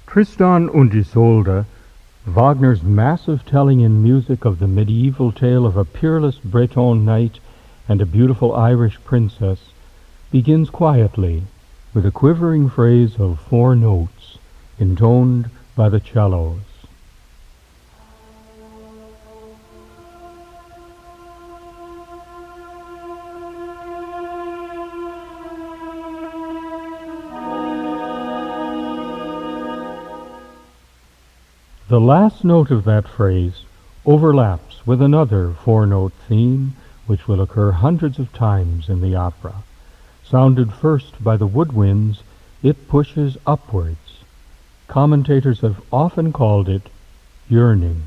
Tristan und Isolde, Wagner's massive telling in music of the medieval tale of a peerless Breton knight and a beautiful Irish princess, begins quietly with a quivering phrase of 4 notes, intoned by the cellos. The last note of that phrase overlaps with another 4-note theme which will occur hundreds of times in the opera. Sounded first by the woodwinds, it pushes upwards. Commentators have often called it yearning.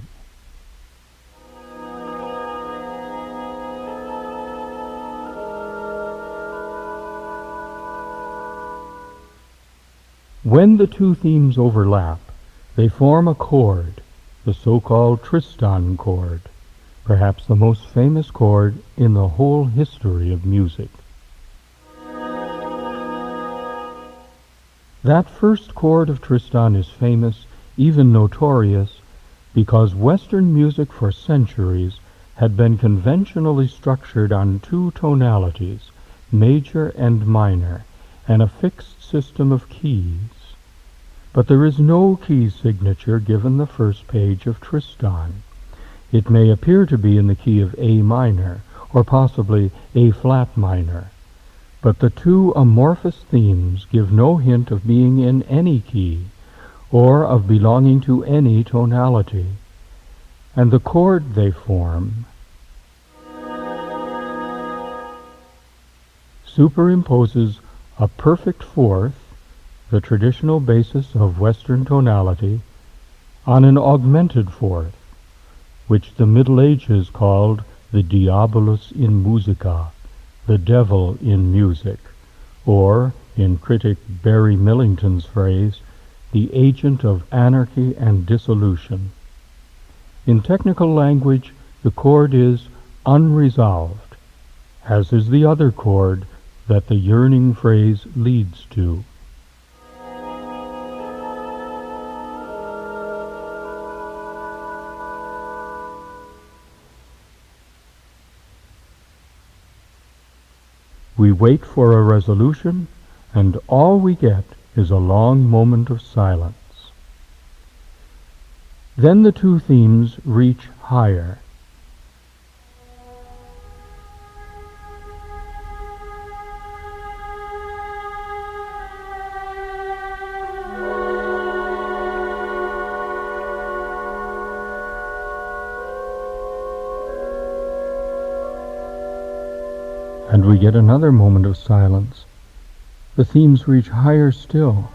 When the 2 themes overlap, they form a chord, the so-called Tristan chord, perhaps the most famous chord in the whole history of music. That first chord of Tristan is famous, even notorious, because Western music for centuries had been conventionally structured on 2 tonalities, major and minor, and a fixed system of keys. But there is no key signature given the first page of Tristan. It may appear to be in the key of A minor, or possibly A flat minor, but the 2 amorphous themes give no hint of being in any key, or of belonging to any tonality, and the chord they form superimposes a perfect fourth, the traditional basis of Western tonality, on an augmented fourth, which the Middle Ages called the diabolus in musica, the devil in music, or, in critic Barry Millington's phrase, the agent of anarchy and dissolution. In technical language, the chord is unresolved, as is the other chord that the yearning phrase leads to. We wait for a resolution, and all we get is a long moment of silence. Then the 2 themes reach higher. And we get another moment of silence. The themes reach higher still.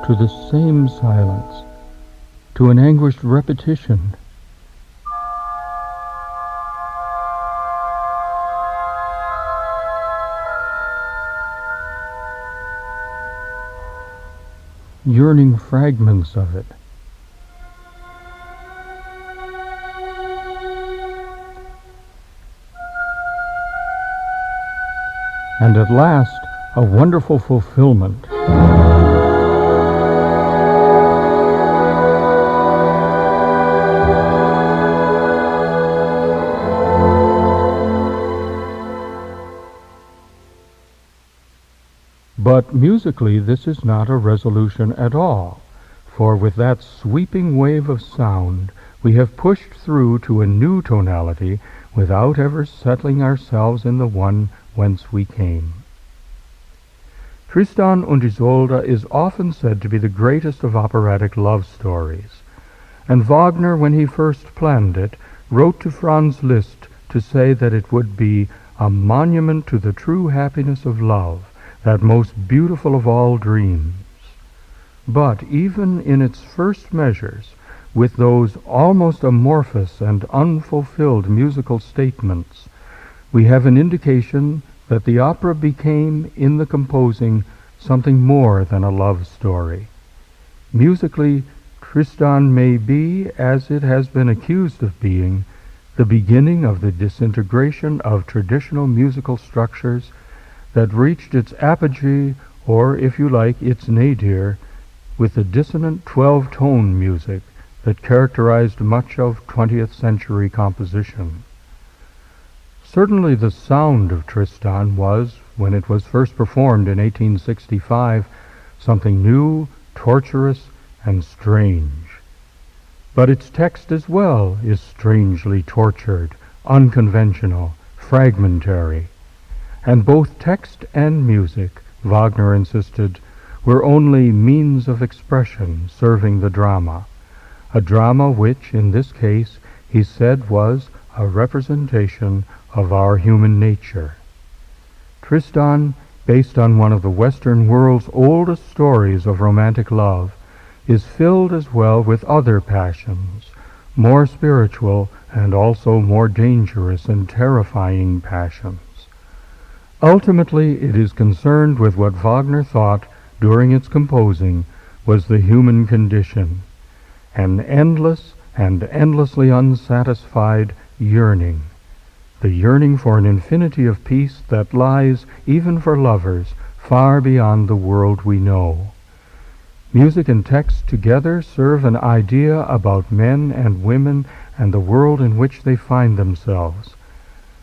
To the same silence, to an anguished repetition. Yearning fragments of it. And at last, a wonderful fulfillment. But musically, this is not a resolution at all, for with that sweeping wave of sound, we have pushed through to a new tonality without ever settling ourselves in the one whence we came. Tristan und Isolde is often said to be the greatest of operatic love stories, and Wagner, when he first planned it, wrote to Franz Liszt to say that it would be a monument to the true happiness of love, that most beautiful of all dreams. But even in its first measures, with those almost amorphous and unfulfilled musical statements, we have an indication that the opera became, in the composing, something more than a love story. Musically, Tristan may be, as it has been accused of being, the beginning of the disintegration of traditional musical structures that reached its apogee, or, if you like, its nadir, with the dissonant 12-tone music that characterized much of 20th century composition. Certainly the sound of Tristan was, when it was first performed in 1865, something new, torturous, and strange. But its text as well is strangely tortured, unconventional, fragmentary. And both text and music, Wagner insisted, were only means of expression serving the drama, a drama which, in this case, he said was a representation of our human nature. Tristan, based on one of the Western world's oldest stories of romantic love, is filled as well with other passions, more spiritual and also more dangerous and terrifying passions. Ultimately, it is concerned with what Wagner thought during its composing was the human condition, an endless and endlessly unsatisfied yearning, the yearning for an infinity of peace that lies, even for lovers, far beyond the world we know. Music and text together serve an idea about men and women and the world in which they find themselves,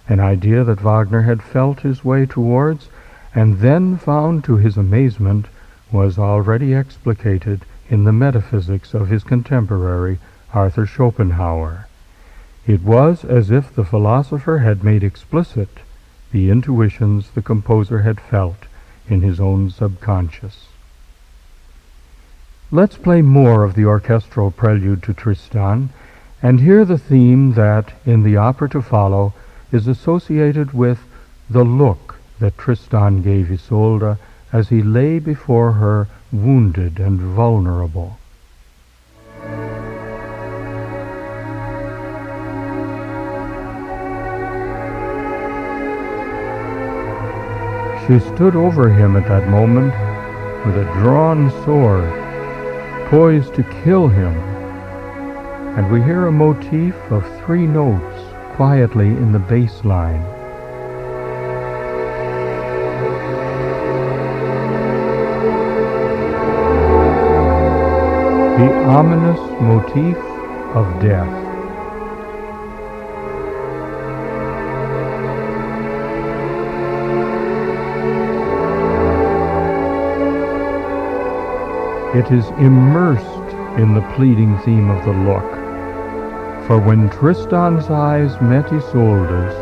an idea that Wagner had felt his way towards and then found, to his amazement, was already explicated in the metaphysics of his contemporary, Arthur Schopenhauer. It was as if the philosopher had made explicit the intuitions the composer had felt in his own subconscious. Let's play more of the orchestral prelude to Tristan, and hear the theme that, in the opera to follow, is associated with the look that Tristan gave Isolde as he lay before her wounded and vulnerable. She stood over him at that moment with a drawn sword, poised to kill him, and we hear a motif of 3 notes quietly in the bass line. The ominous motif of death. It is immersed in the pleading theme of the look. For when Tristan's eyes met Isolde's,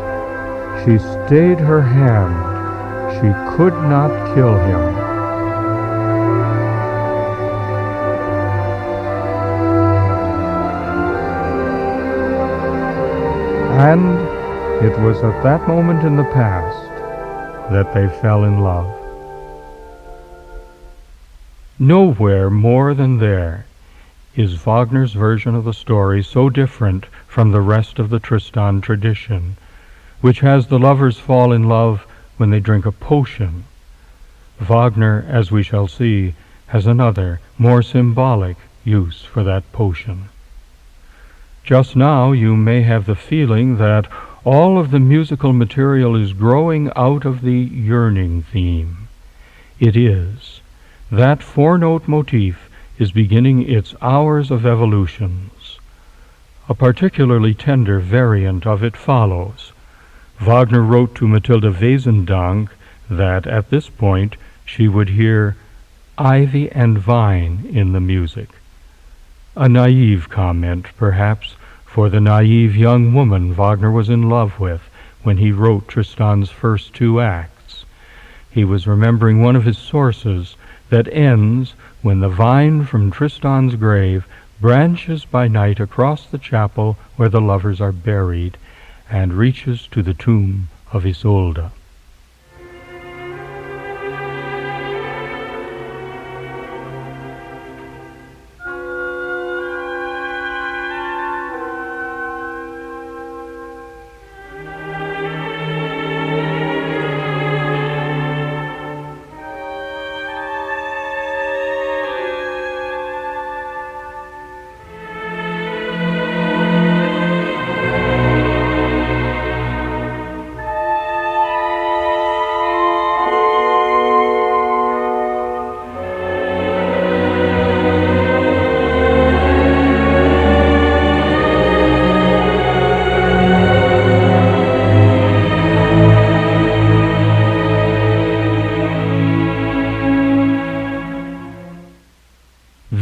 she stayed her hand. She could not kill him. And it was at that moment in the past that they fell in love. Nowhere more than there is Wagner's version of the story so different from the rest of the Tristan tradition, which has the lovers fall in love when they drink a potion. Wagner, as we shall see, has another, more symbolic use for that potion. Just now you may have the feeling that all of the musical material is growing out of the yearning theme. It is. That 4-note motif is beginning its hours of evolutions. A particularly tender variant of it follows. Wagner wrote to Matilda Wesendonck that at this point she would hear ivy and vine in the music. A naive comment, perhaps, for the naive young woman Wagner was in love with when he wrote Tristan's first 2 acts. He was remembering one of his sources that ends when the vine from Tristan's grave branches by night across the chapel where the lovers are buried and reaches to the tomb of Isolde.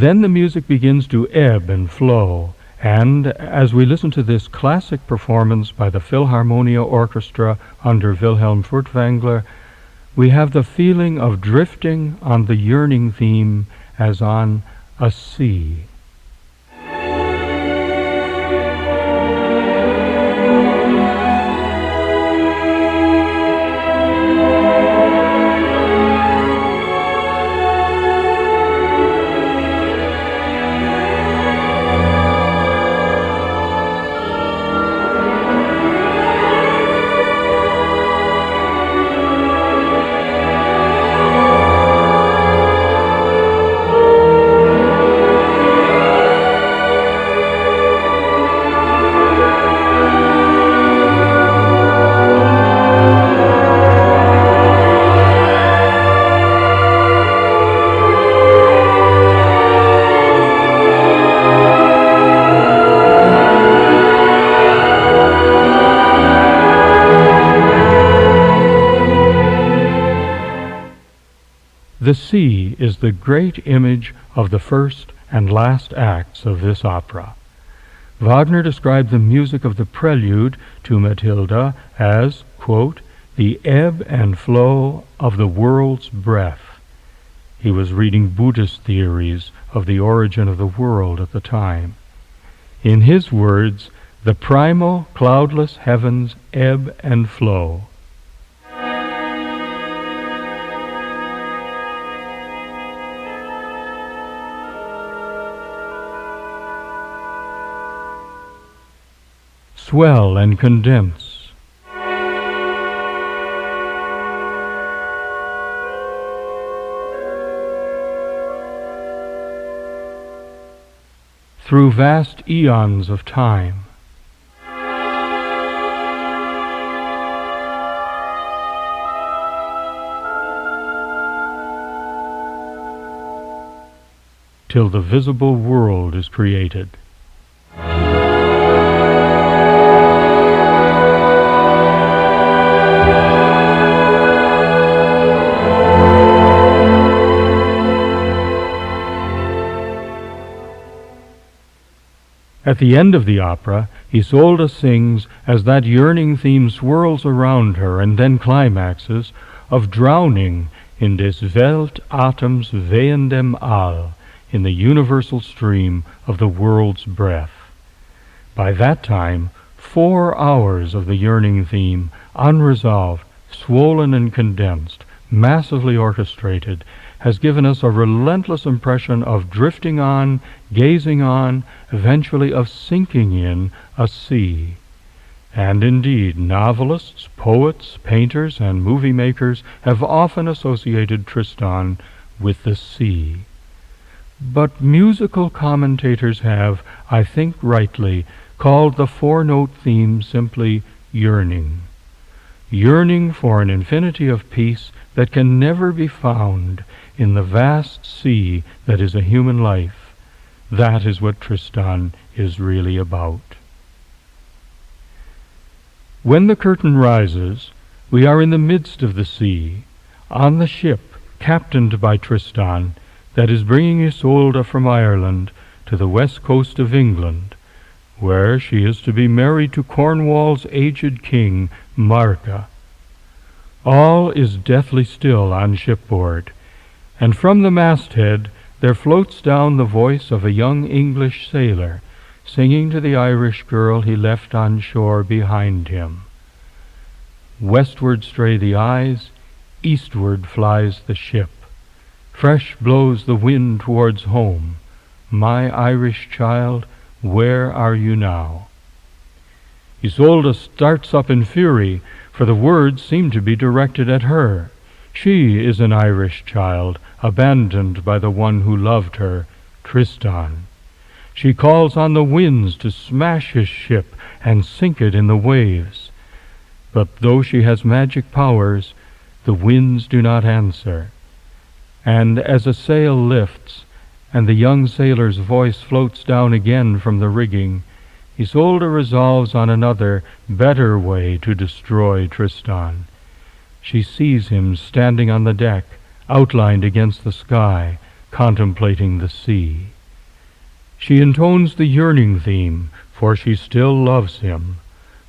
Then the music begins to ebb and flow, and as we listen to this classic performance by the Philharmonia Orchestra under Wilhelm Furtwängler, we have the feeling of drifting on the yearning theme as on a sea. The sea is the great image of the first and last acts of this opera. Wagner described the music of the prelude to Matilda as, quote, the ebb and flow of the world's breath. He was reading Buddhist theories of the origin of the world at the time. In his words, the primal, cloudless heavens ebb and flow. Swell and condense. Through vast eons of time. Till the visible world is created. At the end of the opera, Isolde sings as that yearning theme swirls around her and then climaxes, of drowning in des Weltatems wehendem All, in the universal stream of the world's breath. By that time, 4 hours of the yearning theme, unresolved, swollen and condensed, massively orchestrated, has given us a relentless impression of drifting on, gazing on, eventually of sinking in a sea. And indeed, novelists, poets, painters, and movie makers have often associated Tristan with the sea. But musical commentators have, I think rightly, called the 4-note theme simply yearning. Yearning for an infinity of peace that can never be found in the vast sea that is a human life. That is what Tristan is really about. When the curtain rises, we are in the midst of the sea, on the ship captained by Tristan that is bringing Isolde from Ireland to the west coast of England, where she is to be married to Cornwall's aged king, Marca. All is deathly still on shipboard, and from the masthead there floats down the voice of a young English sailor, singing to the Irish girl he left on shore behind him. Westward stray the eyes, eastward flies the ship. Fresh blows the wind towards home. My Irish child, where are you now? Isolde starts up in fury, for the words seem to be directed at her. She is an Irish child, abandoned by the one who loved her, Tristan. She calls on the winds to smash his ship and sink it in the waves. But though she has magic powers, the winds do not answer. And as a sail lifts, and the young sailor's voice floats down again from the rigging, Isolde resolves on another, better way to destroy Tristan. She sees him standing on the deck, outlined against the sky, contemplating the sea. She intones the yearning theme, for she still loves him,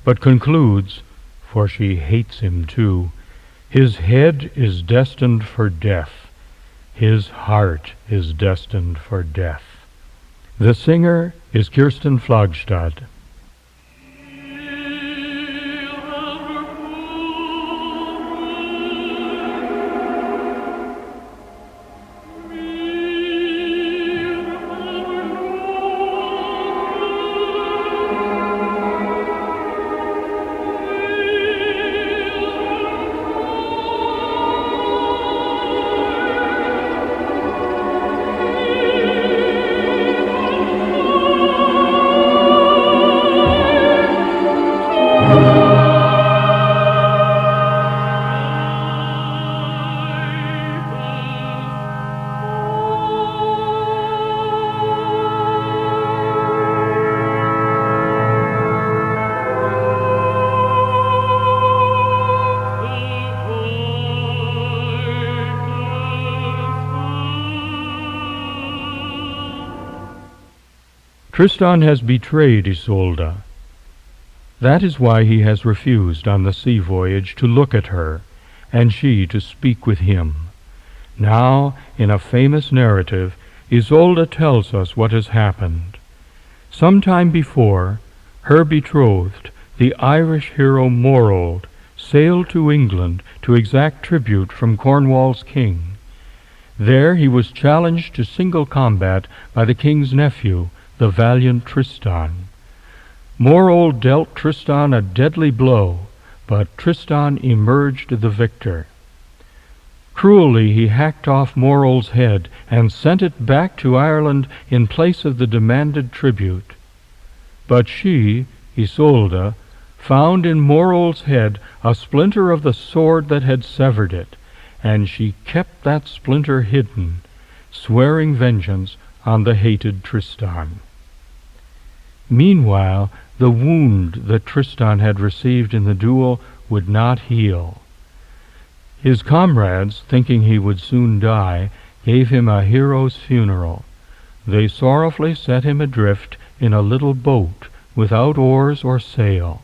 but concludes, for she hates him too, his head is destined for death, his heart is destined for death. The singer is Kirsten Flagstad. Tristan has betrayed Isolde. That is why he has refused on the sea voyage to look at her, and she to speak with him. Now, in a famous narrative, Isolde tells us what has happened. Some time before, her betrothed, the Irish hero Morold, sailed to England to exact tribute from Cornwall's king. There he was challenged to single combat by the king's nephew, the valiant Tristan. Morold dealt Tristan a deadly blow, but Tristan emerged the victor. Cruelly he hacked off Morold's head and sent it back to Ireland in place of the demanded tribute. But she, Isolde, found in Morold's head a splinter of the sword that had severed it, and she kept that splinter hidden, swearing vengeance on the hated Tristan. Meanwhile, the wound that Tristan had received in the duel would not heal. His comrades, thinking he would soon die, gave him a hero's funeral. They sorrowfully set him adrift in a little boat without oars or sail.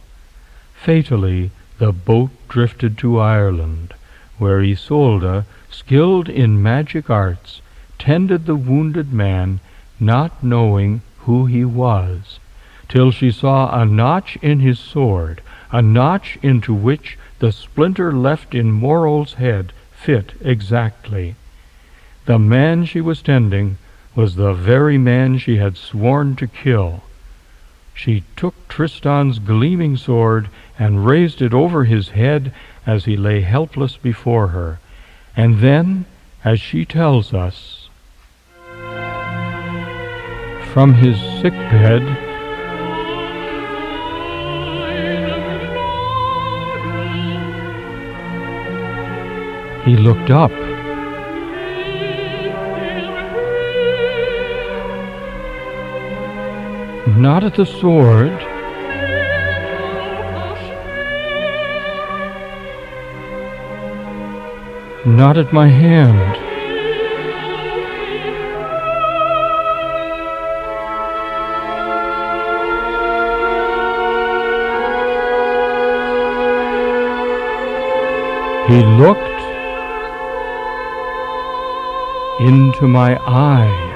Fatally, the boat drifted to Ireland, where Isolde, skilled in magic arts, tended the wounded man, not knowing who he was, till she saw a notch in his sword, a notch into which the splinter left in Morold's head fit exactly. The man she was tending was the very man she had sworn to kill. She took Tristan's gleaming sword and raised it over his head as he lay helpless before her, and then, as she tells us, from his sick bed he looked up. Not at the sword, not at my hand. He looked into my eyes.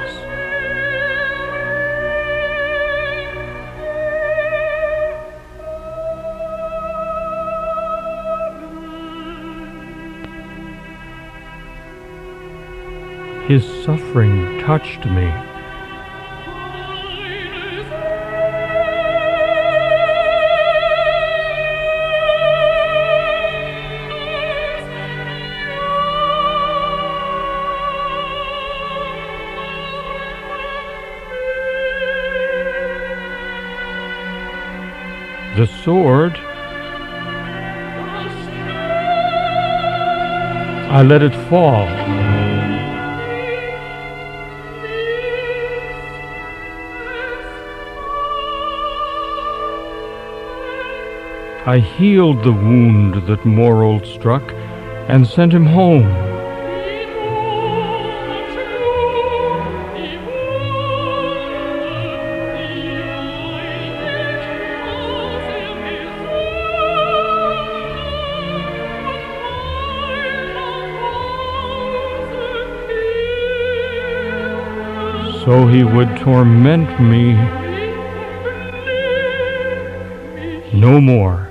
His suffering touched me. The sword, I let it fall. I healed the wound that Morold struck and sent him home. so he would torment me no more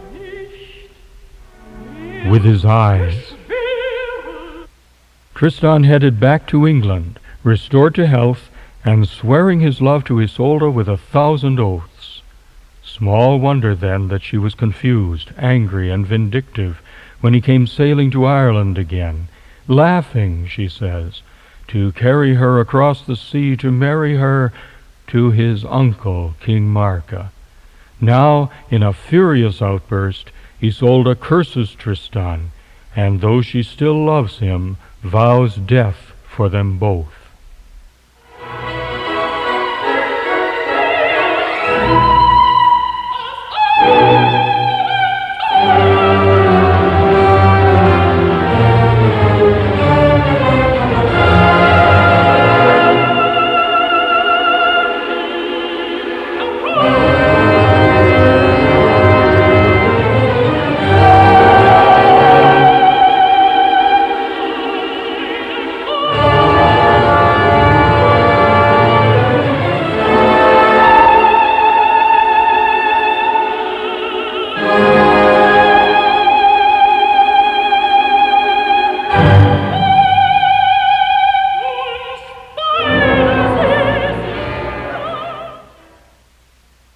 with his eyes. Tristan headed back to England, restored to health, and swearing his love to Isolde with 1,000 oaths. Small wonder, then, that she was confused, angry, and vindictive when he came sailing to Ireland again, laughing, she says, to carry her across the sea to marry her to his uncle, King Marca. Now, in a furious outburst, Isolde curses Tristan, and though she still loves him, vows death for them both.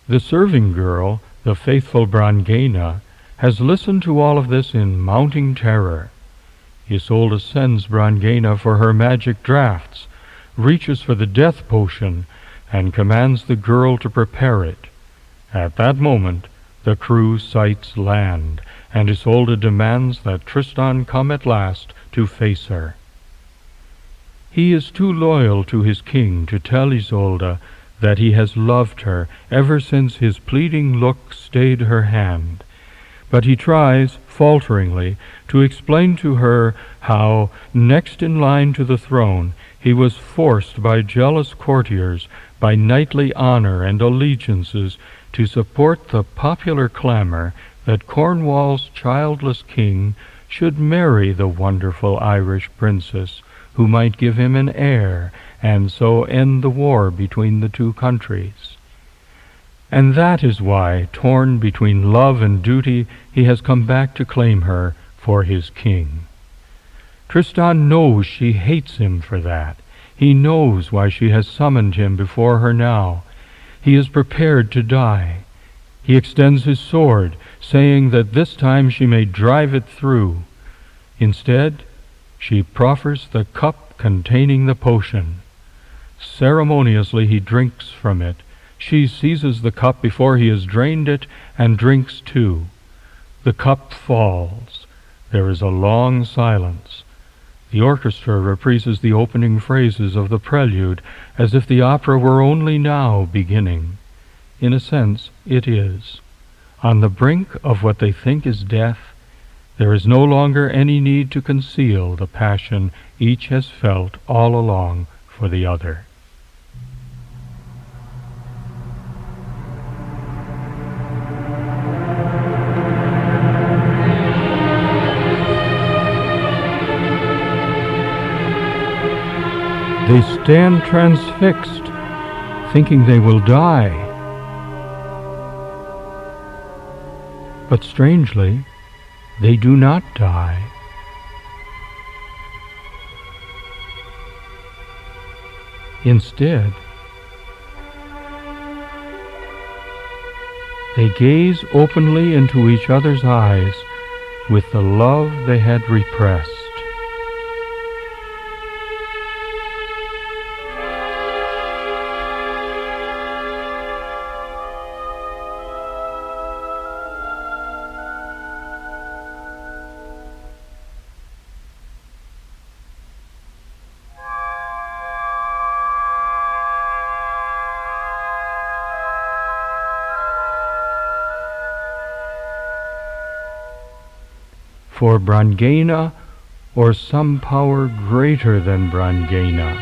The serving girl, the faithful Brangæna, has listened to all of this in mounting terror. Isolde sends Brangæna for her magic draughts, reaches for the death potion, and commands the girl to prepare it. At that moment, the crew sights land, and Isolde demands that Tristan come at last to face her. He is too loyal to his king to tell Isolde that he has loved her ever since his pleading look stayed her hand, but he tries, falteringly, to explain to her how, next in line to the throne, he was forced by jealous courtiers, by knightly honor and allegiances, to support the popular clamor that Cornwall's childless king should marry the wonderful Irish princess, who might give him an heir, and so end the war between the two countries. And that is why, torn between love and duty, he has come back to claim her for his king. Tristan knows she hates him for that. He knows why she has summoned him before her now. He is prepared to die. He extends his sword, saying that this time she may drive it through. Instead, she proffers the cup containing the potion. Ceremoniously he drinks from it. She seizes the cup before he has drained it and drinks too. The cup falls. There is a long silence. The orchestra reprises the opening phrases of the prelude as if the opera were only now beginning. In a sense, it is. On the brink of what they think is death, there is no longer any need to conceal the passion each has felt all along for the other. They stand transfixed, thinking they will die. But strangely, they do not die. Instead, they gaze openly into each other's eyes with the love they had repressed. For Brangæna, or some power greater than Brangæna,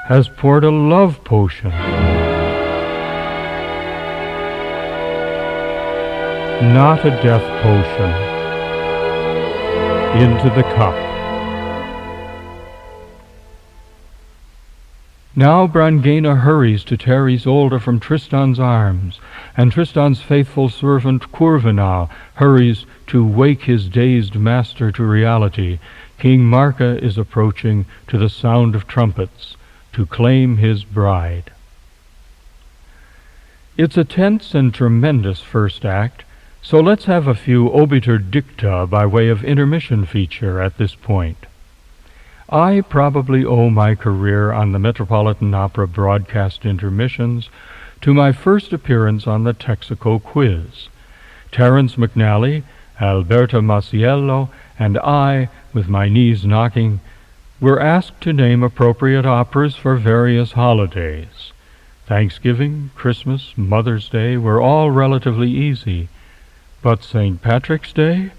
has poured a love potion, not a death potion. into the cup. Now Brangæna hurries to tear Isolde from Tristan's arms, and Tristan's faithful servant Courvenal hurries to wake his dazed master to reality. King Marca is approaching to the sound of trumpets to claim his bride. It's a tense and tremendous first act, so let's have a few obiter dicta by way of intermission feature at this point. I probably owe my career on the Metropolitan Opera broadcast intermissions to my first appearance on the Texaco quiz. Terence McNally, Alberta Masiello, and I, with my knees knocking, were asked to name appropriate operas for various holidays. Thanksgiving, Christmas, Mother's Day were all relatively easy, but St. Patrick's Day?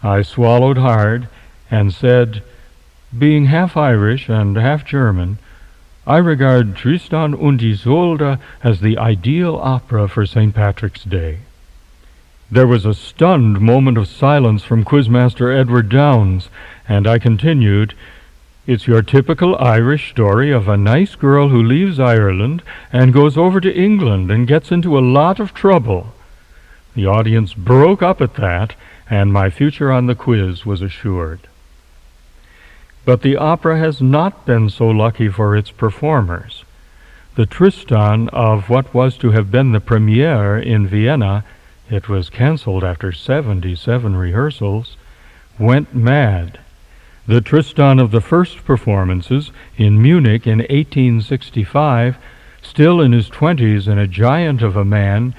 I swallowed hard and said, being half Irish and half German, I regard Tristan und Isolde as the ideal opera for St. Patrick's Day. There was a stunned moment of silence from Quizmaster Edward Downs, and I continued, it's your typical Irish story of a nice girl who leaves Ireland and goes over to England and gets into a lot of trouble. The audience broke up at that, and my future on the quiz was assured. But the opera has not been so lucky for its performers. The Tristan of what was to have been the premiere in Vienna, it was cancelled after 77 rehearsals, went mad. The Tristan of the first performances in Munich in 1865, still in his 20s and a giant of a man,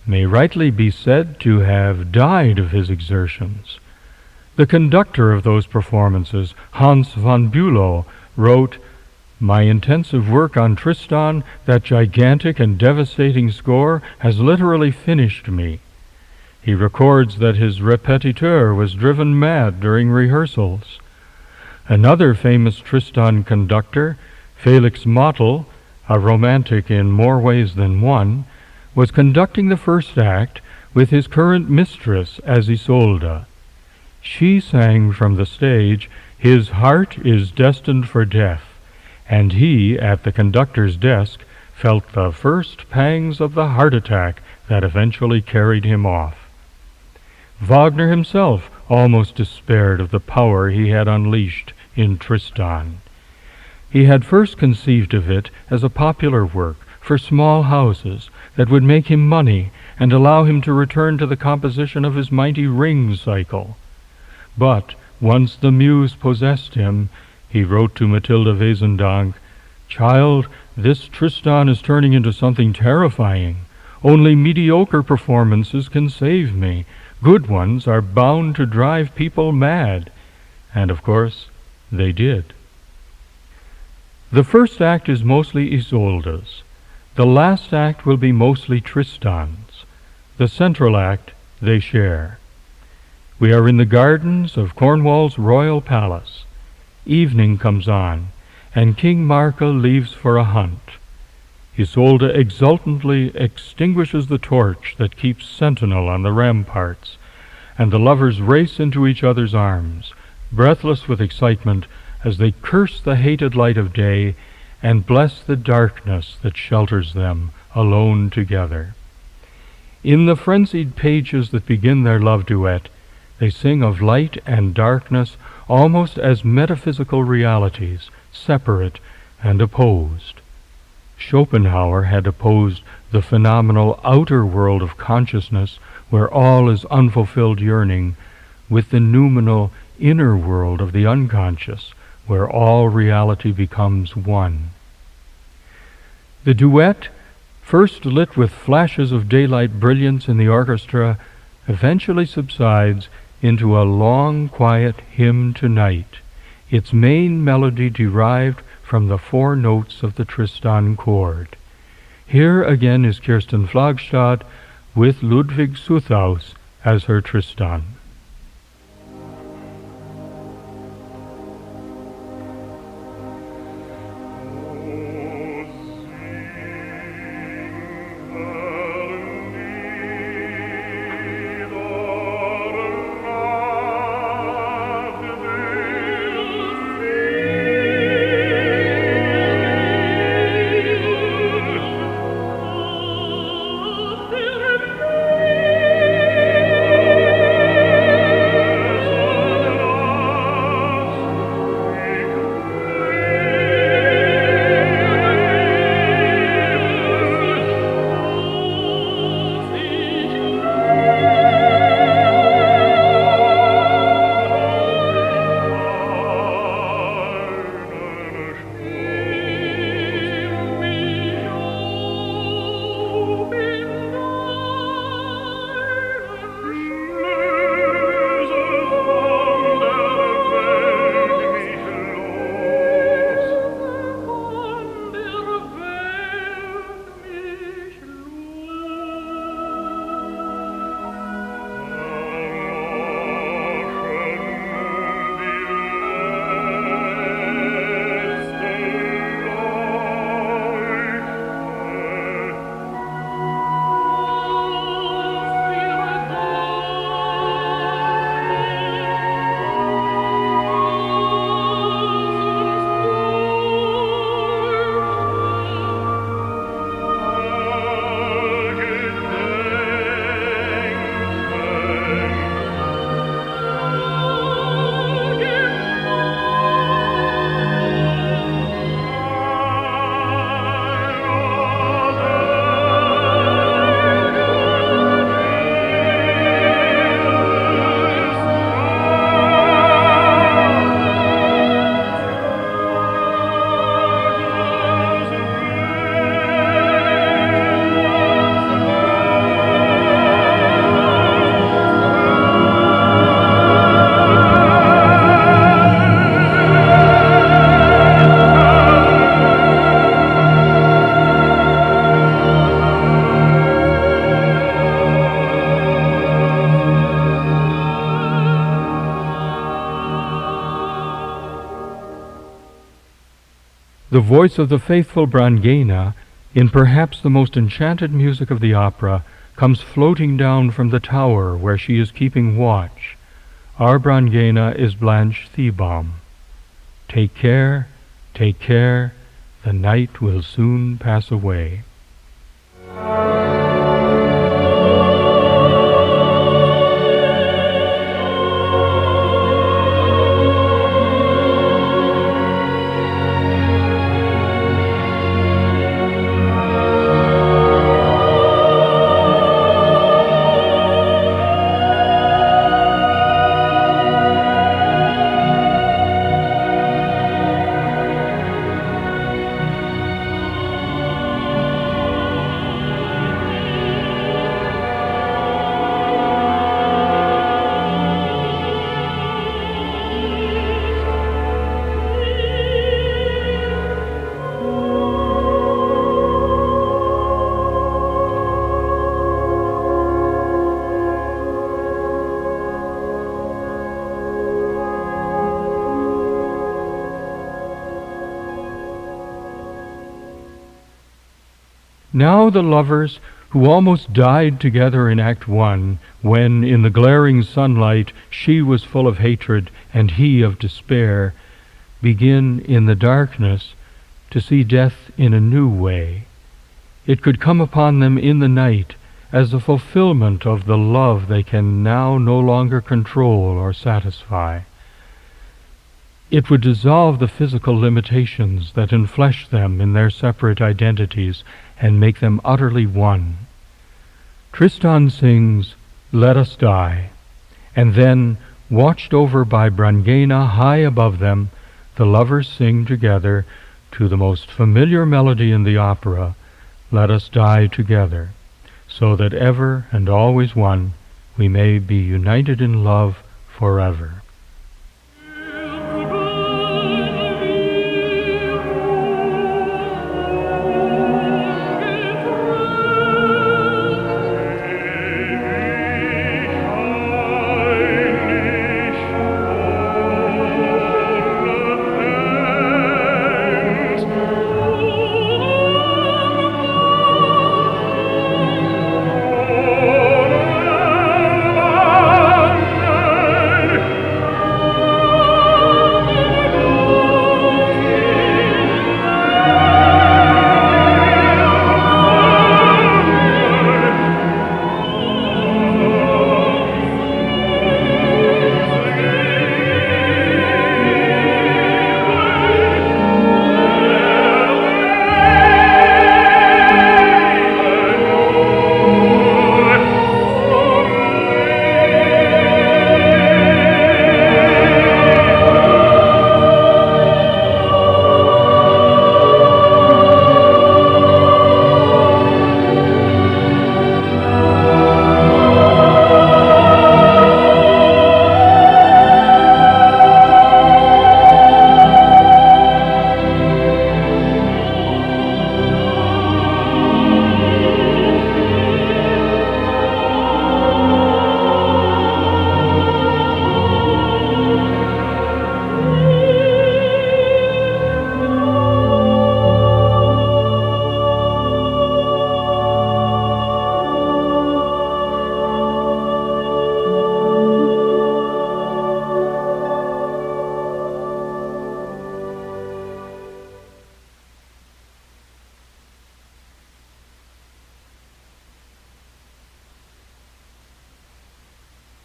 may rightly be said to have died of his exertions. The conductor of those performances, Hans von Bülow, wrote, my intensive work on Tristan, that gigantic and devastating score, has literally finished me. He records that his répétiteur was driven mad during rehearsals. Another famous Tristan conductor, Felix Mottl, a romantic in more ways than one, was conducting the first act with his current mistress as Isolde. She sang from the stage, his heart is destined for death, and he, at the conductor's desk, felt the first pangs of the heart attack that eventually carried him off. Wagner himself almost despaired of the power he had unleashed in Tristan. He had first conceived of it as a popular work for small houses that would make him money and allow him to return to the composition of his mighty ring cycle. But once the muse possessed him, he wrote to Matilda Wesendonck, "Child, this Tristan is turning into something terrifying. Only mediocre performances can save me. Good ones are bound to drive people mad." And of course, they did. The first act is mostly Isolde's. The last act will be mostly Tristan's. The central act they share. We are in the gardens of Cornwall's royal palace. Evening comes on, and King Marca leaves for a hunt. Isolde exultantly extinguishes the torch that keeps sentinel on the ramparts, and the lovers race into each other's arms, breathless with excitement as they curse the hated light of day and bless the darkness that shelters them alone together. In the frenzied pages that begin their love duet, they sing of light and darkness almost as metaphysical realities, separate and opposed. Schopenhauer had opposed the phenomenal outer world of consciousness, where all is unfulfilled yearning, with the noumenal inner world of the unconscious, where all reality becomes one. The duet, first lit with flashes of daylight brilliance in the orchestra, eventually subsides into a long, quiet hymn to night, its main melody derived from the 4 notes of the Tristan chord. Here again is Kirsten Flagstad with Ludwig Suthaus as her Tristan. The voice of the faithful Brangäna, in perhaps the most enchanted music of the opera, comes floating down from the tower where she is keeping watch. Our Brangäna is Blanche Thiebaum. Take care, the night will soon pass away. Now the lovers, who almost died together in Act I, when, in the glaring sunlight, she was full of hatred and he of despair, begin in the darkness to see death in a new way. It could come upon them in the night as the fulfillment of the love they can now no longer control or satisfy. It would dissolve the physical limitations that enflesh them in their separate identities and make them utterly one. Tristan sings, "Let us die," and then, watched over by Brangäna high above them, the lovers sing together to the most familiar melody in the opera, "Let us die together, so that ever and always one, we may be united in love forever."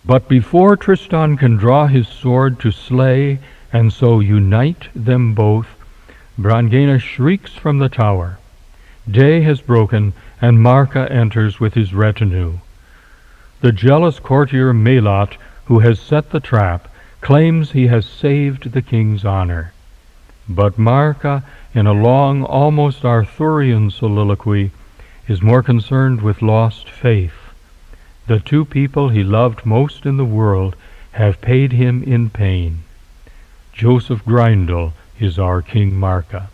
But before Tristan can draw his sword to slay and so unite them both, Brangäna shrieks from the tower. Day has broken, and Marka enters with his retinue. The jealous courtier Melot, who has set the trap, claims he has saved the king's honor. But Marka, in a long, almost Arthurian soliloquy, is more concerned with lost faith. The two people he loved most in the world have paid him in pain. Joseph Grindel is our King Marka.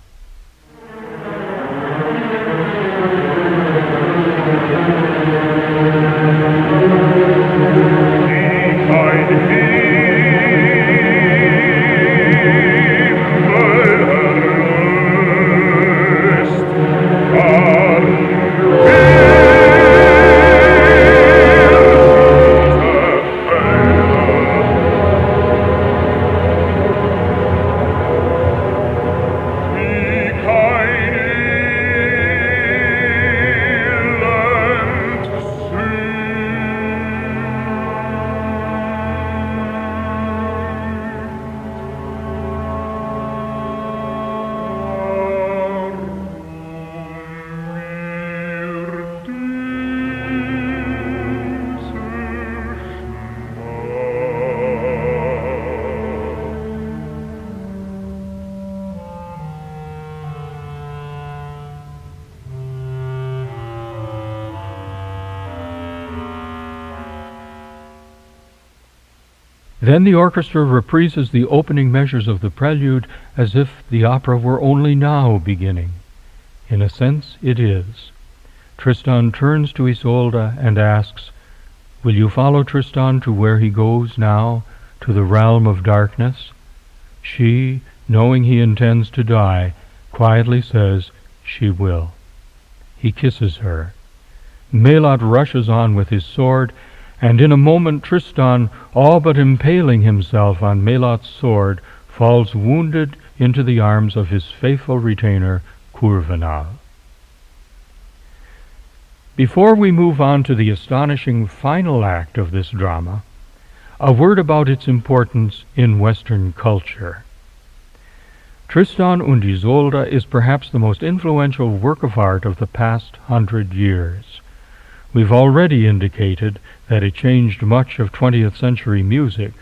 Then the orchestra reprises the opening measures of the prelude as if the opera were only now beginning. In a sense, it is. Tristan turns to Isolde and asks, "Will you follow Tristan to where he goes now, to the realm of darkness?" She, knowing he intends to die, quietly says she will. He kisses her. Melot rushes on with his sword, and in a moment Tristan, all but impaling himself on Melot's sword, falls wounded into the arms of his faithful retainer, Courvenal. Before we move on to the astonishing final act of this drama, a word about its importance in Western culture. Tristan und Isolde is perhaps the most influential work of art of the past 100 years. We've already indicated that it changed much of 20th century music.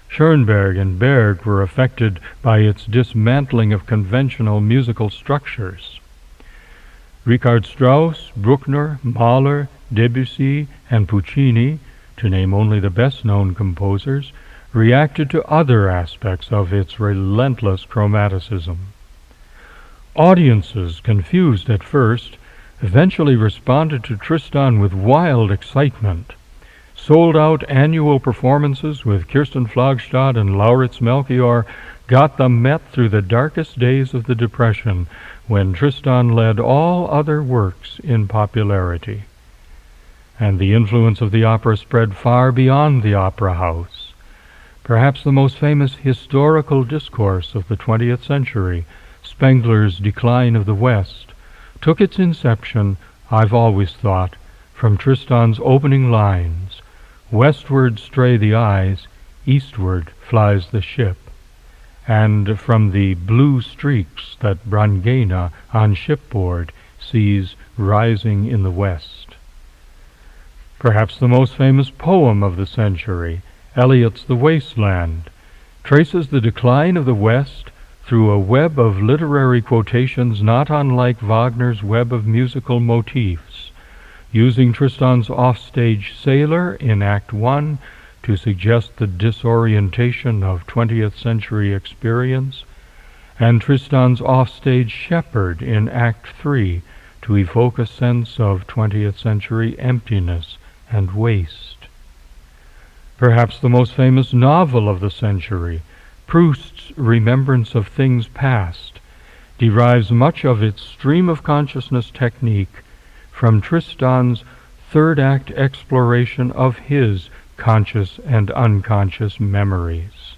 Schoenberg and Berg were affected by its dismantling of conventional musical structures. Richard Strauss, Bruckner, Mahler, Debussy, and Puccini, to name only the best-known composers, reacted to other aspects of its relentless chromaticism. Audiences, confused at first, eventually responded to Tristan with wild excitement. Sold-out annual performances with Kirsten Flagstad and Lauritz Melchior got the Met through the darkest days of the Depression, when Tristan led all other works in popularity. And the influence of the opera spread far beyond the opera house. Perhaps the most famous historical discourse of the 20th century, Spengler's Decline of the West, took its inception, I've always thought, from Tristan's opening lines, "Westward stray the eyes, eastward flies the ship," and from the blue streaks that Brangäna on shipboard sees rising in the west. Perhaps the most famous poem of the century, Eliot's The Waste Land, traces the decline of the West through a web of literary quotations not unlike Wagner's web of musical motifs, using Tristan's offstage sailor in Act I to suggest the disorientation of 20th century experience, and Tristan's offstage shepherd in Act III to evoke a sense of 20th century emptiness and waste. Perhaps the most famous novel of the century, Proust's Remembrance of Things Past, derives much of its stream of consciousness technique from Tristan's third act exploration of his conscious and unconscious memories.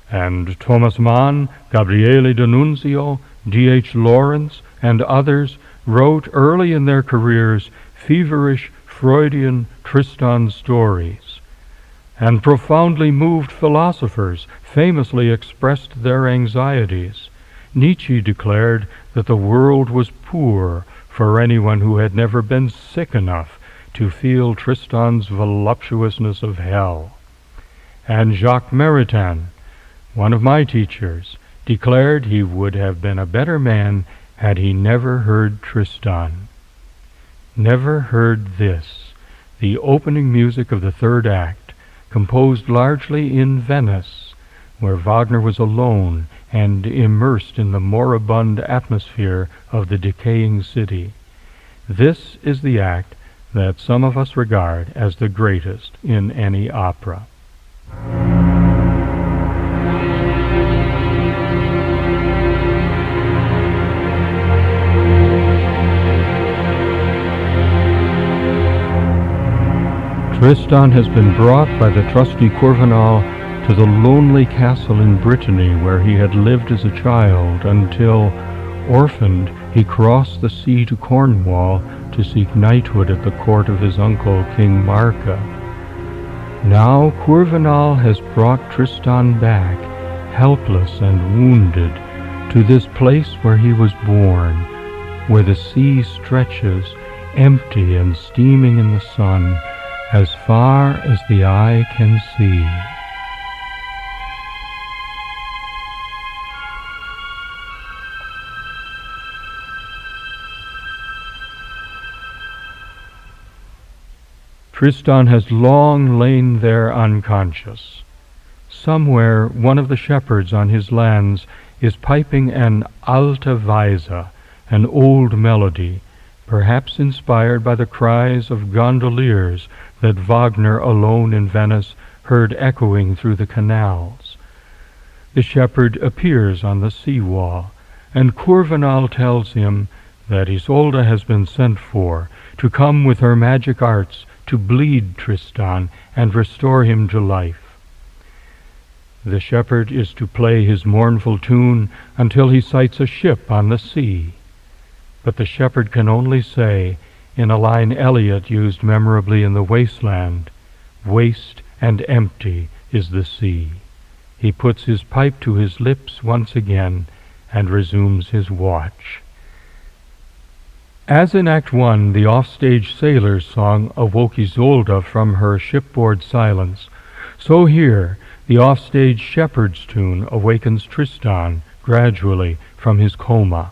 And Thomas Mann, Gabriele D'Annunzio, D.H. Lawrence, and others wrote early in their careers feverish Freudian Tristan stories, and profoundly moved philosophers famously expressed their anxieties. Nietzsche declared that the world was poor for anyone who had never been sick enough to feel Tristan's voluptuousness of hell. And Jacques Maritain, one of my teachers, declared he would have been a better man had he never heard Tristan. Never heard this, the opening music of the third act, composed largely in Venice, where Wagner was alone and immersed in the moribund atmosphere of the decaying city. This is the act that some of us regard as the greatest in any opera. Tristan has been brought by the trusty Courvenal to the lonely castle in Brittany where he had lived as a child until, orphaned, he crossed the sea to Cornwall to seek knighthood at the court of his uncle, King Marca. Now Courvenal has brought Tristan back, helpless and wounded, to this place where he was born, where the sea stretches, empty and steaming in the sun, as far as the eye can see. Tristan has long lain there unconscious. somewhere one of the shepherds on his lands is piping an alte Weise, an old melody, perhaps inspired by the cries of gondoliers that Wagner alone in Venice heard echoing through the canals. The shepherd appears on the sea-wall, and Kurvenal tells him that Isolde has been sent for to come with her magic arts to bleed Tristan and restore him to life. The shepherd is to play his mournful tune until he sights a ship on the sea. But the shepherd can only say, in a line Eliot used memorably in The Wasteland, "Waste and empty is the sea." He puts his pipe to his lips once again and resumes his watch. As in Act I, the offstage sailor's song awoke Isolde from her shipboard silence, so here the offstage shepherd's tune awakens Tristan gradually from his coma.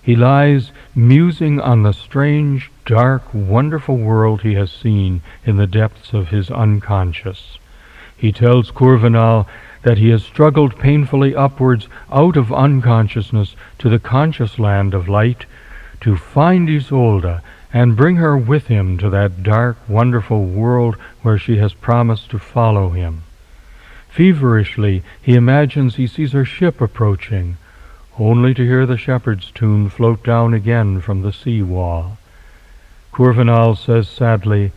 He lies musing on the strange, dark, wonderful world he has seen in the depths of his unconscious. He tells Kurvenal that he has struggled painfully upwards out of unconsciousness to the conscious land of light, to find Isolde and bring her with him to that dark, wonderful world where she has promised to follow him. Feverishly, he imagines he sees her ship approaching, only to hear the shepherd's tune float down again from the sea-wall. Kurvenal says sadly,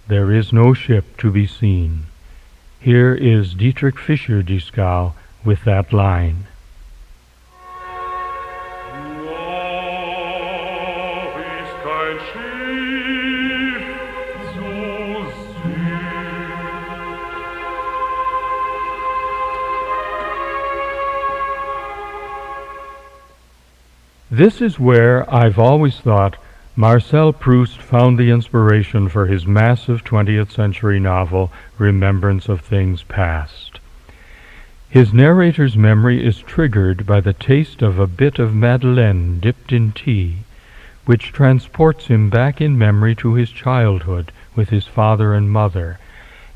"There is no ship to be seen." Here is Dietrich Fischer-Dieskau with that line. This is where, I've always thought, Marcel Proust found the inspiration for his massive 20th century novel, Remembrance of Things Past. His narrator's memory is triggered by the taste of a bit of madeleine dipped in tea, which transports him back in memory to his childhood with his father and mother,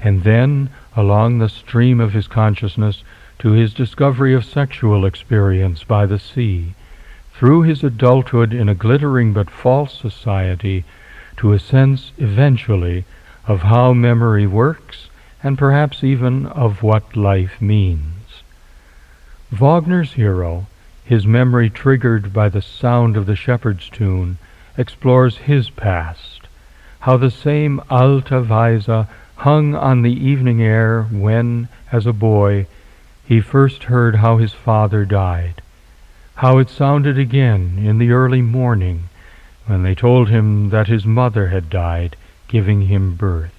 and then along the stream of his consciousness to his discovery of sexual experience by the sea, through his adulthood in a glittering but false society, to a sense eventually of how memory works and perhaps even of what life means. Wagner's hero, his memory triggered by the sound of the shepherd's tune, explores his past, how the same alte Weise hung on the evening air when, as a boy, he first heard how his father died, how it sounded again in the early morning when they told him that his mother had died, giving him birth.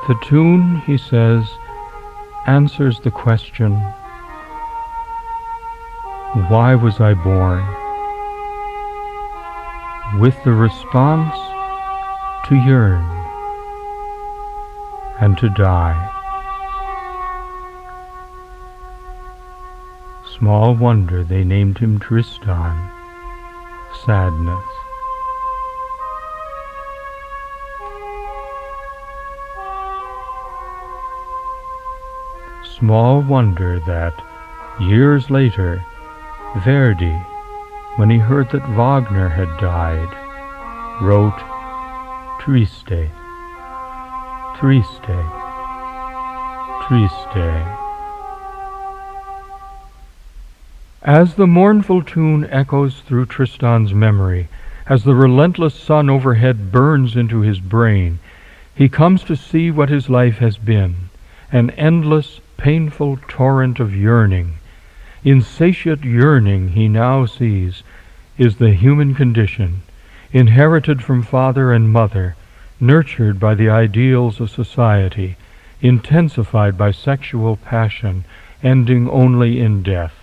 The tune, he says, answers the question, why was I born? With the response, to yearn and to die. Small wonder they named him Tristan, sadness. Small wonder that, years later, Verdi, when he heard that Wagner had died, wrote Triste, triste, triste. As the mournful tune echoes through Tristan's memory, as the relentless sun overhead burns into his brain, he comes to see what his life has been, an endless, painful torrent of yearning. Insatiate yearning, he now sees, is the human condition, inherited from father and mother, nurtured by the ideals of society, intensified by sexual passion, ending only in death.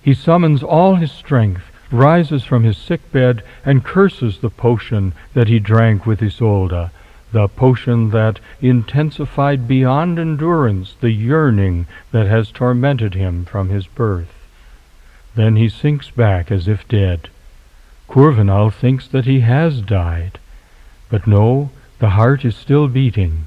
He summons all his strength, rises from his sick bed, and curses the potion that he drank with Isolde, the potion that intensified beyond endurance the yearning that has tormented him from his birth. Then he sinks back as if dead. Courvenal thinks that he has died, but no, the heart is still beating,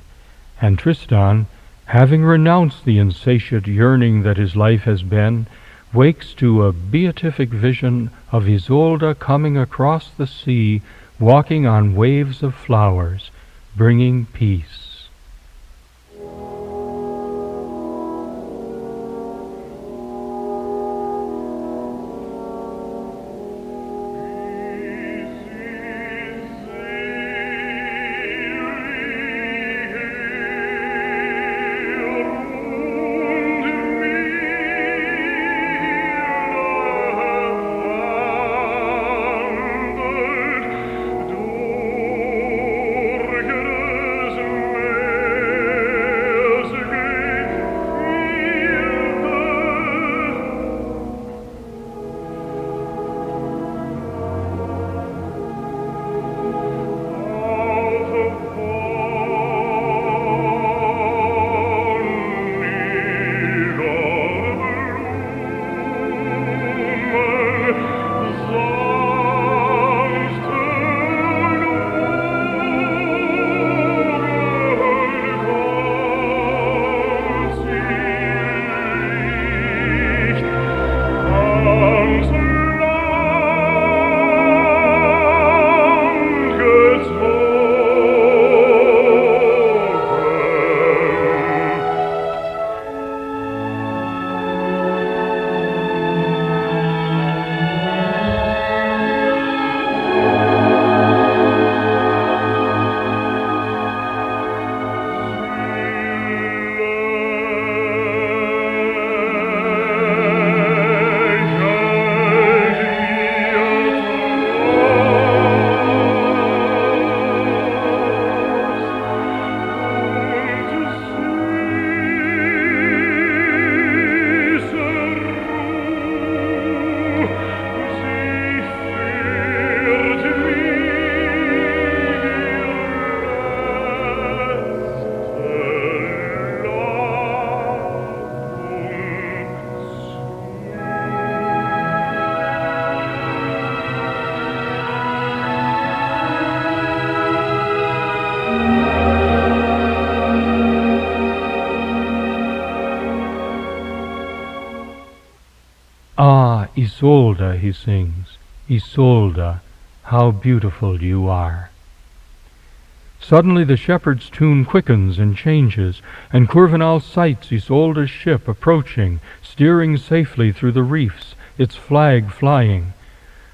and Tristan, having renounced the insatiate yearning that his life has been, wakes to a beatific vision of Isolde coming across the sea, walking on waves of flowers, bringing peace. Ah, Isolde, he sings, Isolde, how beautiful you are. Suddenly the shepherd's tune quickens and changes, and Courvenal sights Isolde's ship approaching, steering safely through the reefs, its flag flying.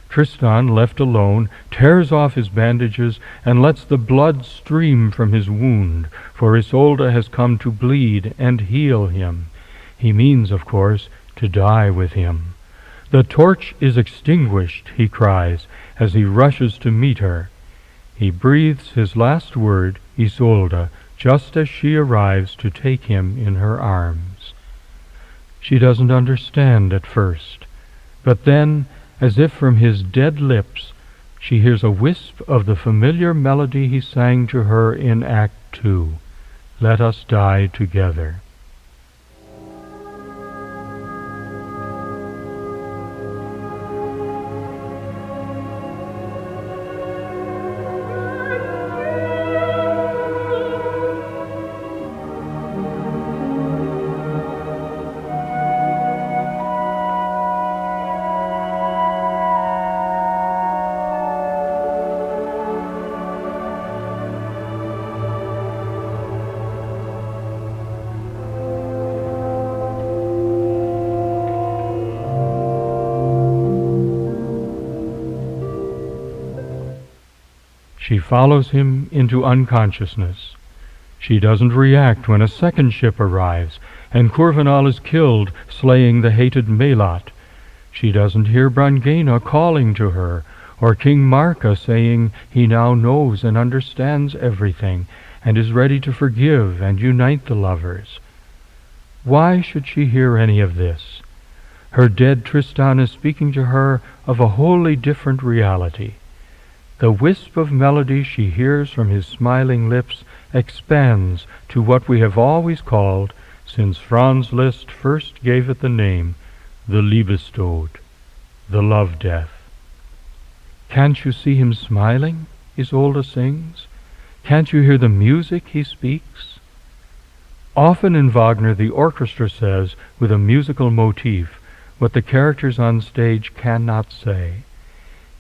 Tristan, left alone, tears off his bandages and lets the blood stream from his wound, for Isolde has come to bleed and heal him. He means, of course, to die with him. The torch is extinguished, he cries, as he rushes to meet her. He breathes his last word, Isolde, just as she arrives to take him in her arms. She doesn't understand at first, but then, as if from his dead lips, she hears a wisp of the familiar melody he sang to her in Act 2, "Let us die together." She follows him into unconsciousness. She doesn't react when a second ship arrives, and Courvenal is killed, slaying the hated Melot. She doesn't hear Brangæna calling to her, or King Marca saying he now knows and understands everything, and is ready to forgive and unite the lovers. Why should she hear any of this? Her dead Tristan is speaking to her of a wholly different reality. The wisp of melody she hears from his smiling lips expands to what we have always called, since Franz Liszt first gave it the name, the Liebestod, the love death. Can't you see him smiling? Isolde sings. Can't you hear the music he speaks? Often in Wagner the orchestra says, with a musical motif, what the characters on stage cannot say.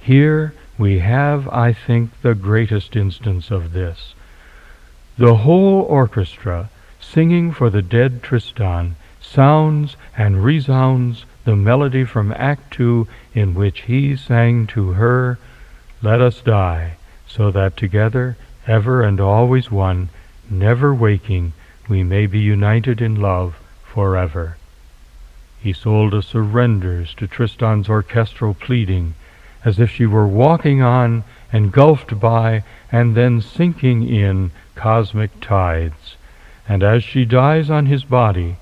Here we have, I think, the greatest instance of this. The whole orchestra, singing for the dead Tristan, sounds and resounds the melody from Act 2 in which he sang to her, "Let us die, so that together, ever and always one, never waking, we may be united in love forever." Isolde surrenders to Tristan's orchestral pleading, as if she were walking on, engulfed by, and then sinking in cosmic tides. And as she dies on his body,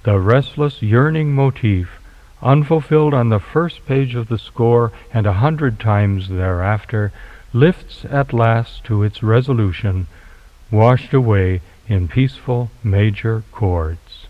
the restless, yearning motif, unfulfilled on the first page of the score and 100 times thereafter, lifts at last to its resolution, washed away in peaceful major chords.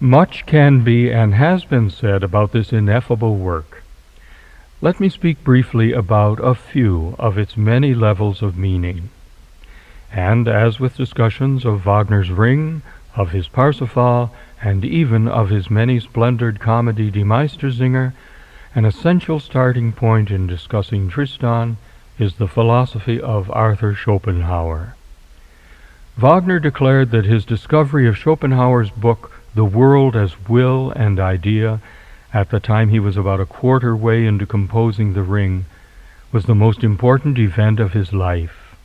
Much can be and has been said about this ineffable work. Let me speak briefly about a few of its many levels of meaning. And as with discussions of Wagner's Ring, of his Parsifal, and even of his many-splendored comedy Die Meistersinger, an essential starting point in discussing Tristan is the philosophy of Arthur Schopenhauer. Wagner declared that his discovery of Schopenhauer's book The World as Will and Idea, at the time he was about a quarter way into composing The Ring, was the most important event of his life.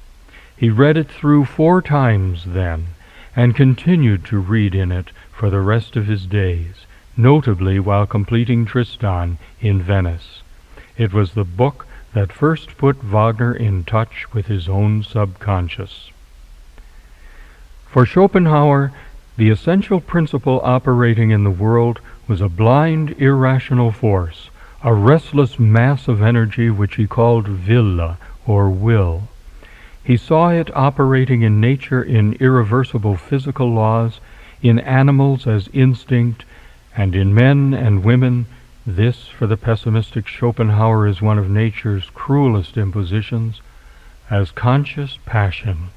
He read it through 4 times then, and continued to read in it for the rest of his days, notably while completing Tristan in Venice. It was the book that first put Wagner in touch with his own subconscious. For Schopenhauer, the essential principle operating in the world was a blind, irrational force, a restless mass of energy which he called Wille, or will. He saw it operating in nature in irreversible physical laws, in animals as instinct, and in men and women. This, for the pessimistic Schopenhauer, is one of nature's cruelest impositions, as conscious passion.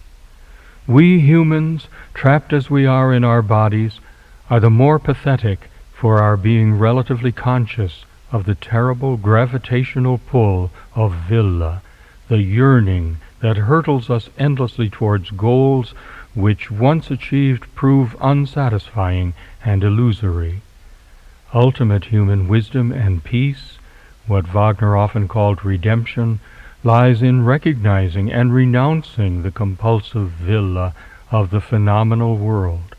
We humans, trapped as we are in our bodies, are the more pathetic for our being relatively conscious of the terrible gravitational pull of Wille, the yearning that hurtles us endlessly towards goals which, once achieved, prove unsatisfying and illusory. Ultimate human wisdom and peace, what Wagner often called redemption, lies in recognizing and renouncing the compulsive Wille of the phenomenal world.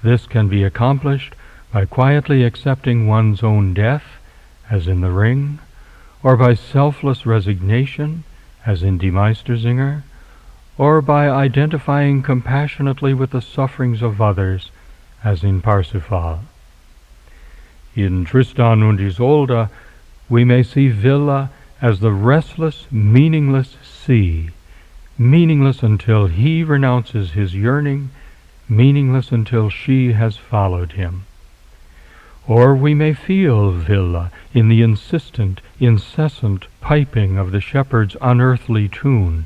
This can be accomplished by quietly accepting one's own death, as in The Ring, or by selfless resignation, as in Die Meistersinger, or by identifying compassionately with the sufferings of others, as in Parsifal. In Tristan und Isolde, we may see Wille as the restless, meaningless sea, meaningless until he renounces his yearning, meaningless until she has followed him. Or we may feel Wille in the insistent, incessant piping of the shepherd's unearthly tune,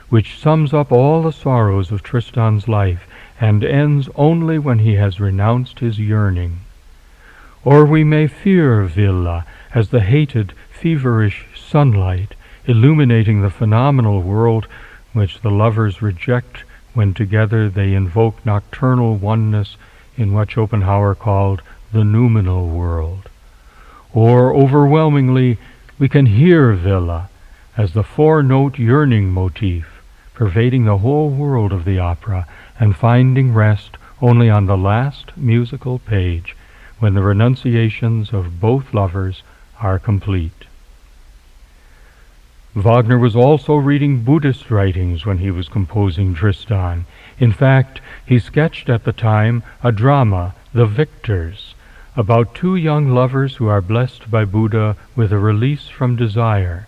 which sums up all the sorrows of Tristan's life and ends only when he has renounced his yearning. Or we may fear Villa as the hated, feverish sunlight illuminating the phenomenal world which the lovers reject when together they invoke nocturnal oneness in what Schopenhauer called the noumenal world. Or, overwhelmingly, we can hear Villa as the four-note yearning motif pervading the whole world of the opera and finding rest only on the last musical page, when the renunciations of both lovers are complete. Wagner was also reading Buddhist writings when he was composing Tristan. In fact, he sketched at the time a drama, The Victors, about two young lovers who are blessed by Buddha with a release from desire.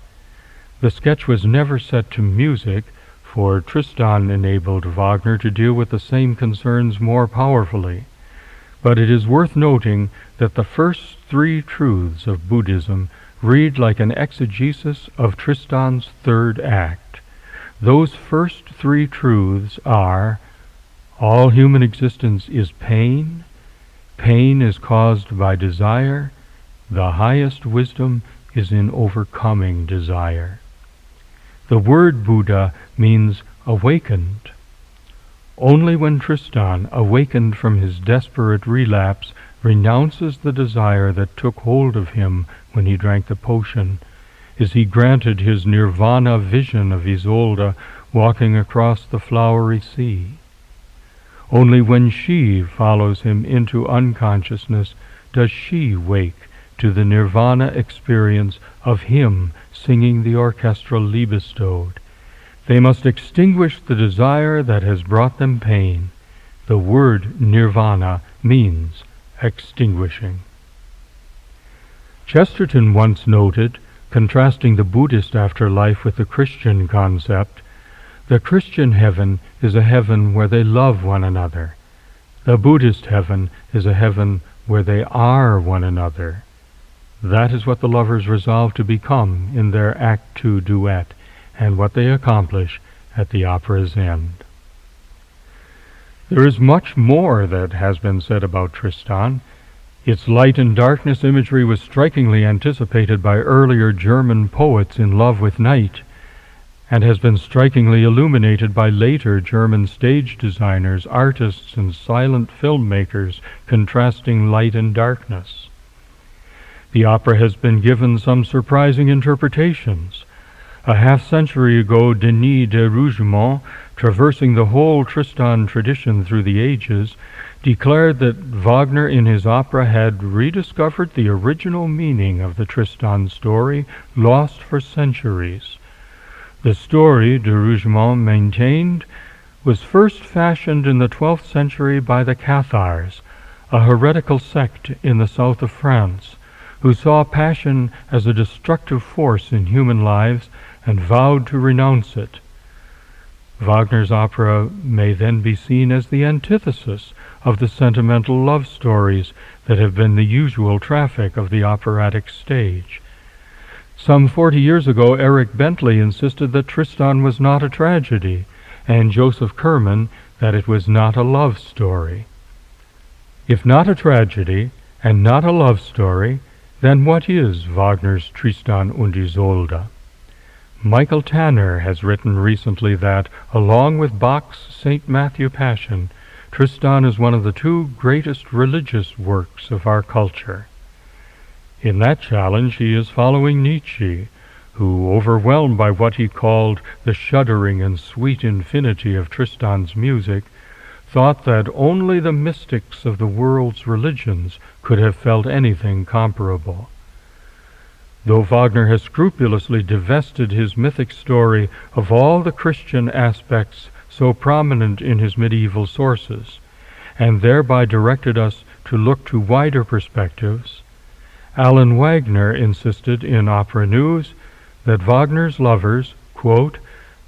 The sketch was never set to music, for Tristan enabled Wagner to deal with the same concerns more powerfully. But it is worth noting that the first three truths of Buddhism read like an exegesis of Tristan's third act. Those first three truths are: all human existence is pain, pain is caused by desire, the highest wisdom is in overcoming desire. The word Buddha means awakened. Only when Tristan, awakened from his desperate relapse, renounces the desire that took hold of him when he drank the potion, is he granted his nirvana vision of Isolde walking across the flowery sea. Only when she follows him into unconsciousness does she wake to the nirvana experience of him singing the orchestral Liebestod. They must extinguish the desire that has brought them pain. The word nirvana means extinguishing. Chesterton once noted, contrasting the Buddhist afterlife with the Christian concept, the Christian heaven is a heaven where they love one another. The Buddhist heaven is a heaven where they are one another. That is what the lovers resolve to become in their Act II duet, and what they accomplish at the opera's end. There is much more that has been said about Tristan. Its light and darkness imagery was strikingly anticipated by earlier German poets in love with night, and has been strikingly illuminated by later German stage designers, artists, and silent filmmakers contrasting light and darkness. The opera has been given some surprising interpretations. A half-century ago, Denis de Rougemont, traversing the whole Tristan tradition through the ages, declared that Wagner in his opera had rediscovered the original meaning of the Tristan story, lost for centuries. The story, de Rougemont maintained, was first fashioned in the 12th century by the Cathars, a heretical sect in the south of France, who saw passion as a destructive force in human lives and vowed to renounce it. Wagner's opera may then be seen as the antithesis of the sentimental love stories that have been the usual traffic of the operatic stage. Some 40 years ago, Eric Bentley insisted that Tristan was not a tragedy, and Joseph Kerman that it was not a love story. If not a tragedy and not a love story, then what is Wagner's Tristan und Isolde? Michael Tanner has written recently that, along with Bach's St. Matthew Passion, Tristan is one of the two greatest religious works of our culture. In that challenge he is following Nietzsche, who, overwhelmed by what he called the shuddering and sweet infinity of Tristan's music, thought that only the mystics of the world's religions could have felt anything comparable. Though Wagner has scrupulously divested his mythic story of all the Christian aspects so prominent in his medieval sources, and thereby directed us to look to wider perspectives, Alan Wagner insisted in Opera News that Wagner's lovers, quote,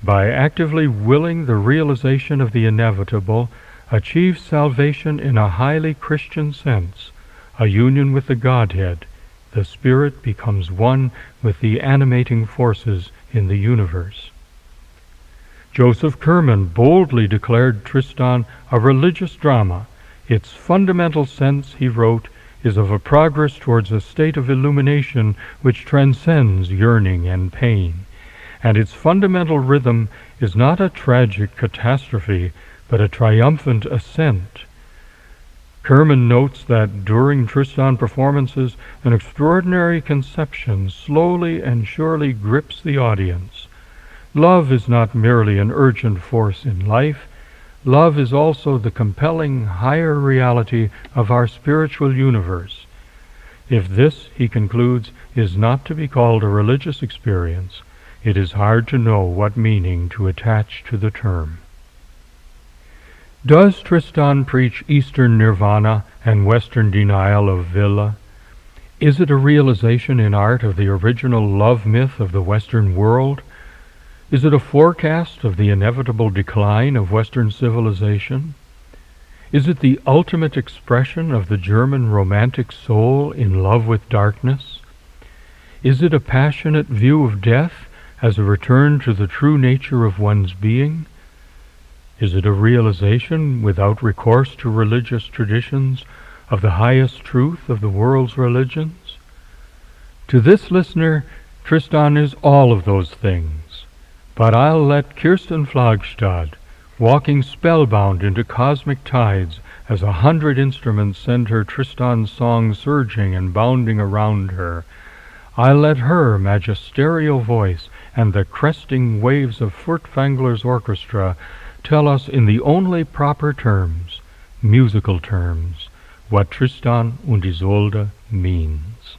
by actively willing the realization of the inevitable, achieve salvation in a highly Christian sense, a union with the Godhead. The spirit becomes one with the animating forces in the universe. Joseph Kerman boldly declared Tristan a religious drama. Its fundamental sense, he wrote, is of a progress towards a state of illumination which transcends yearning and pain, and its fundamental rhythm is not a tragic catastrophe, but a triumphant ascent. Kerman notes that during Tristan performances, an extraordinary conception slowly and surely grips the audience. Love is not merely an urgent force in life. Love is also the compelling higher reality of our spiritual universe. If this, he concludes, is not to be called a religious experience, it is hard to know what meaning to attach to the term. Does Tristan preach Eastern nirvana and Western denial of villa? Is it a realization in art of the original love myth of the Western world? Is it a forecast of the inevitable decline of Western civilization? Is it the ultimate expression of the German romantic soul in love with darkness? Is it a passionate view of death as a return to the true nature of one's being? Is it a realization, without recourse to religious traditions, of the highest truth of the world's religions? To this listener, Tristan is all of those things. But I'll let Kirsten Flagstad, walking spellbound into cosmic tides as 100 instruments send her Tristan song surging and bounding around her, I'll let her magisterial voice and the cresting waves of Furtwängler's orchestra tell us in the only proper terms, musical terms, what Tristan und Isolde means.